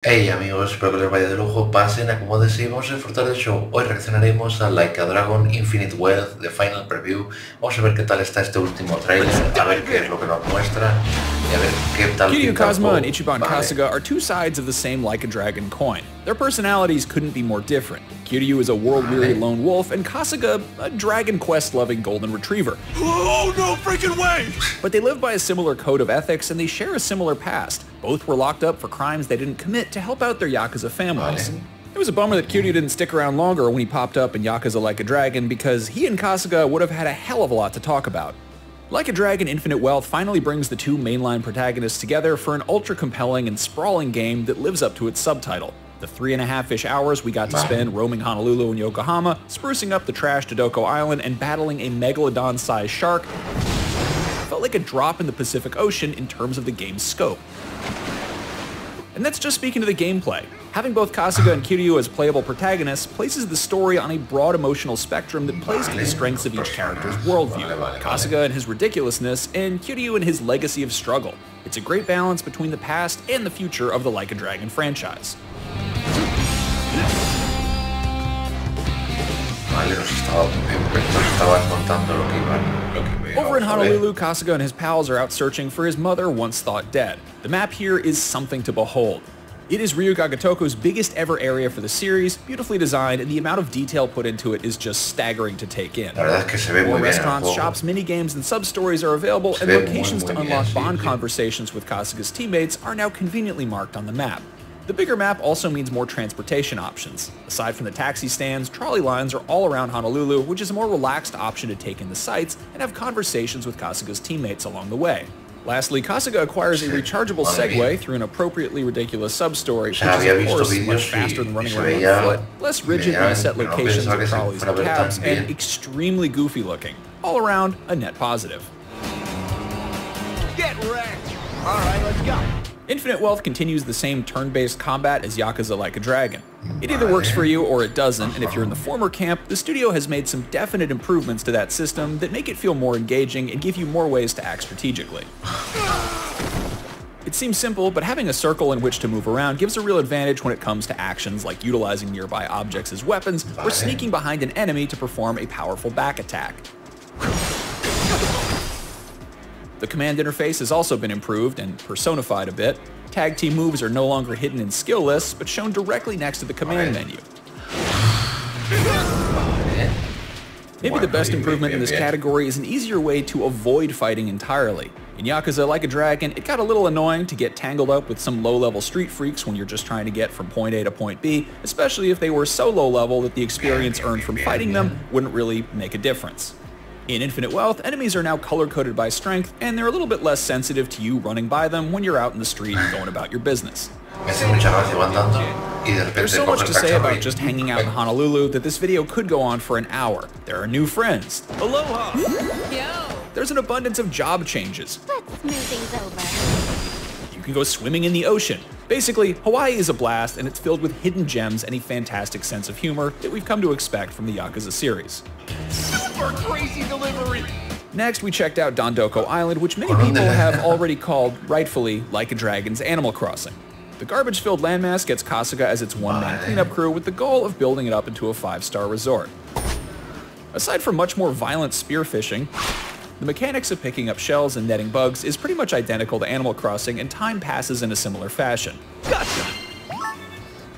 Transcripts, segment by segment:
Hey amigos, espero que les vaya de lujo, pasen, acomódense y vamos a disfrutar del show. Hoy reaccionaremos a Like a Dragon Infinite Wealth, The Final Preview. Vamos a ver qué tal está este último trailer, a ver qué es lo que nos muestra y a ver qué tal Kiryu pinta el Kazuma juego. and Ichiban Kasuga are two sides of the same Like a Dragon coin. Their personalities couldn't be more different. Kiryu is a world-weary lone wolf, and Kasuga, a Dragon Quest-loving golden retriever. Oh, no freaking way! But they live by a similar code of ethics, and they share a similar past. Both were locked up for crimes they didn't commit to help out their Yakuza families. It was a bummer that Kiryu didn't stick around longer when he popped up in Yakuza Like a Dragon, because he and Kasuga would have had a hell of a lot to talk about. Like a Dragon Infinite Wealth finally brings the two mainline protagonists together for an ultra-compelling and sprawling game that lives up to its subtitle. The 3.5-ish hours we got to spend roaming Honolulu and Yokohama, sprucing up the trash Todoko Island, and battling a megalodon-sized shark felt like a drop in the Pacific Ocean in terms of the game's scope. And that's just speaking to the gameplay. Having both Kasuga and Kiryu as playable protagonists places the story on a broad emotional spectrum that plays to the strengths of each character's worldview. Kasuga and his ridiculousness, and Kiryu and his legacy of struggle. It's a great balance between the past and the future of the Like a Dragon franchise. Over in Honolulu, Kasuga and his pals are out searching for his mother once thought dead. The map here is something to behold. It is Ryuga Gotoku's biggest ever area for the series, beautifully designed, and the amount of detail put into it is just staggering to take in. More restaurants, shops, mini-games, and sub-stories are available, and locations to unlock bond conversations with Kasuga's teammates are now conveniently marked on the map. The bigger map also means more transportation options. Aside from the taxi stands, trolley lines are all around Honolulu, which is a more relaxed option to take in the sights and have conversations with Kasuga's teammates along the way. Lastly, Kasuga acquires a rechargeable Segway through an appropriately ridiculous sub-story, which is of course much faster than running around on foot, less rigid when you set locations of trolleys and cabs, and extremely goofy looking. All around, a net positive. Get wrecked! Alright, let's go. Infinite Wealth continues the same turn-based combat as Yakuza Like a Dragon. It either works for you or it doesn't, and if you're in the former camp, the studio has made some definite improvements to that system that make it feel more engaging and give you more ways to act strategically. It seems simple, but having a circle in which to move around gives a real advantage when it comes to actions like utilizing nearby objects as weapons or sneaking behind an enemy to perform a powerful back attack. The command interface has also been improved and personified a bit. Tag team moves are no longer hidden in skill lists, but shown directly next to the command menu. Maybe the best improvement in this category is an easier way to avoid fighting entirely. In Yakuza Like a Dragon, it got a little annoying to get tangled up with some low-level street freaks when you're just trying to get from point A to point B, especially if they were so low-level that the experience earned from fighting them wouldn't really make a difference. In Infinite Wealth, enemies are now color-coded by strength, and they're a little bit less sensitive to you running by them when you're out in the street going about your business. There's so much to say about just hanging out in Honolulu that this video could go on for an hour. There are new friends. Aloha! Yo! There's an abundance of job changes. Let's smooth things over. You can go swimming in the ocean. Basically, Hawaii is a blast, and it's filled with hidden gems and a fantastic sense of humor that we've come to expect from the Yakuza series. Super crazy delivery! Next, we checked out Dondoko Island, which many people have already called, rightfully, Like a Dragon's Animal Crossing. The garbage-filled landmass gets Kasuga as its one-man cleanup crew with the goal of building it up into a 5-star resort. Aside from much more violent spearfishing, the mechanics of picking up shells and netting bugs is pretty much identical to Animal Crossing, and time passes in a similar fashion. Gotcha!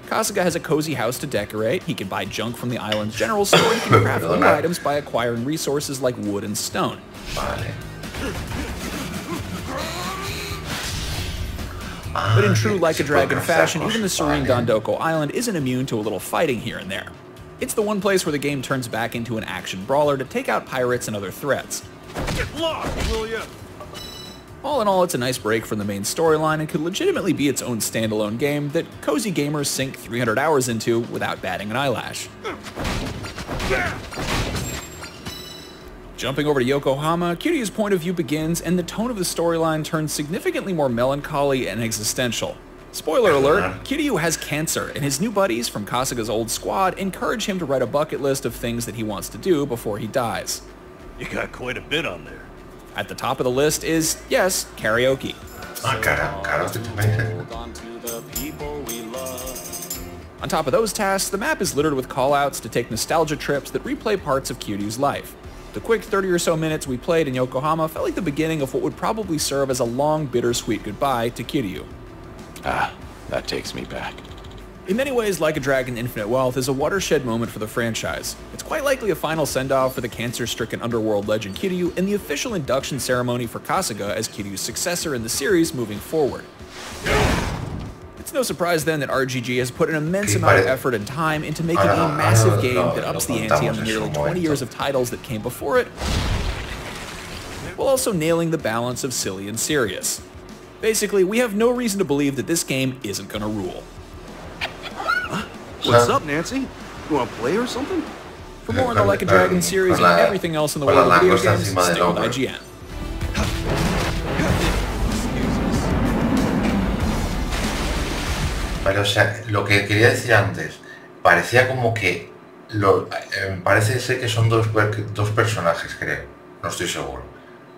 Kasuga has a cozy house to decorate, he can buy junk from the island's general store, and he can craft new items by acquiring resources like wood and stone. But in true Like a Dragon fashion, even the serene Dondoko Island isn't immune to a little fighting here and there. It's the one place where the game turns back into an action brawler to take out pirates and other threats. Get lost, will ya? All in all, it's a nice break from the main storyline and could legitimately be its own standalone game that cozy gamers sink 300 hours into without batting an eyelash. Jumping over to Yokohama, Kiryu's point of view begins and the tone of the storyline turns significantly more melancholy and existential. Spoiler alert, Kiryu has cancer, and his new buddies from Kasuga's old squad encourage him to write a bucket list of things that he wants to do before he dies. You got quite a bit on there. At the top of the list is, yes, karaoke. Claro, On top of those tasks, the map is littered with callouts to take nostalgia trips that replay parts of Kiryu's life. The quick 30 or so minutes we played in Yokohama felt like the beginning of what would probably serve as a long, bittersweet goodbye to Kiryu. Ah, that takes me back. In many ways, Like a Dragon Infinite Wealth is a watershed moment for the franchise. It's quite likely a final send-off for the cancer-stricken underworld legend Kiryu and the official induction ceremony for Kasuga as Kiryu's successor in the series moving forward. It's no surprise then that RGG has put an immense amount of effort and time into making a massive game that ups the ante on the nearly 20 years of titles that came before it, while also nailing the balance of silly and serious. Basically, we have no reason to believe that this game isn't gonna rule. What's up, Nancy? You want to play or something? For more on the Like a Dragon series and everything else in the world of video games, stick with IGN. Vale, o sea, lo que quería decir antes, parecía como que parece ser que son dos personajes, creo, no estoy seguro.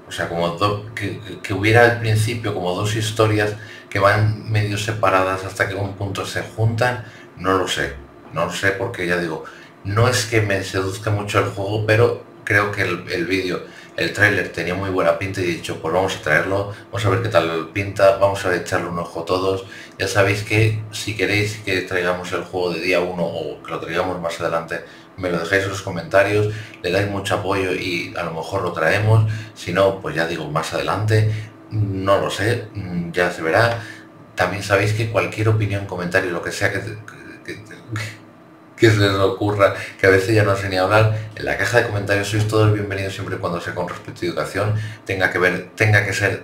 O sea, como que hubiera al principio como dos historias que van medio separadas hasta que en un punto se juntan, no lo sé porque ya digo, no es que me seduzca mucho el juego, pero creo que el vídeo, el tráiler tenía muy buena pinta y he dicho, pues vamos a traerlo, vamos a ver qué tal pinta, vamos a echarle un ojo todos. Ya sabéis que si queréis que traigamos el juego de día 1 o que lo traigamos más adelante, me lo dejáis en los comentarios, le dais mucho apoyo y a lo mejor lo traemos, si no, pues ya digo, más adelante, no lo sé, ya se verá. También sabéis que cualquier opinión, comentario, lo que sea que se les ocurra, que a veces ya no sé ni hablar, en la caja de comentarios sois todos bienvenidos siempre y cuando sea con respeto y educación, tenga que ser,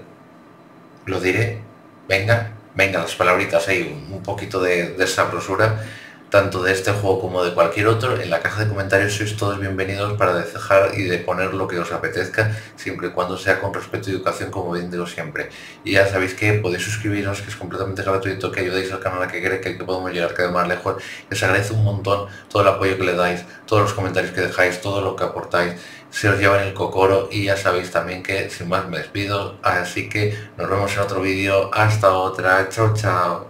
lo diré, venga las palabritas ahí, un poquito de sabrosura, tanto de este juego como de cualquier otro. En la caja de comentarios sois todos bienvenidos para dejar y de poner lo que os apetezca, siempre y cuando sea con respeto y educación, como bien digo siempre. Y ya sabéis que podéis suscribiros, que es completamente gratuito, que ayudéis al canal a que podamos llegar cada vez más lejos. Les agradezco un montón todo el apoyo que le dais, todos los comentarios que dejáis, todo lo que aportáis, se os lleva en el cocoro. Y ya sabéis también que sin más me despido, así que nos vemos en otro vídeo. Hasta otra, chao chao.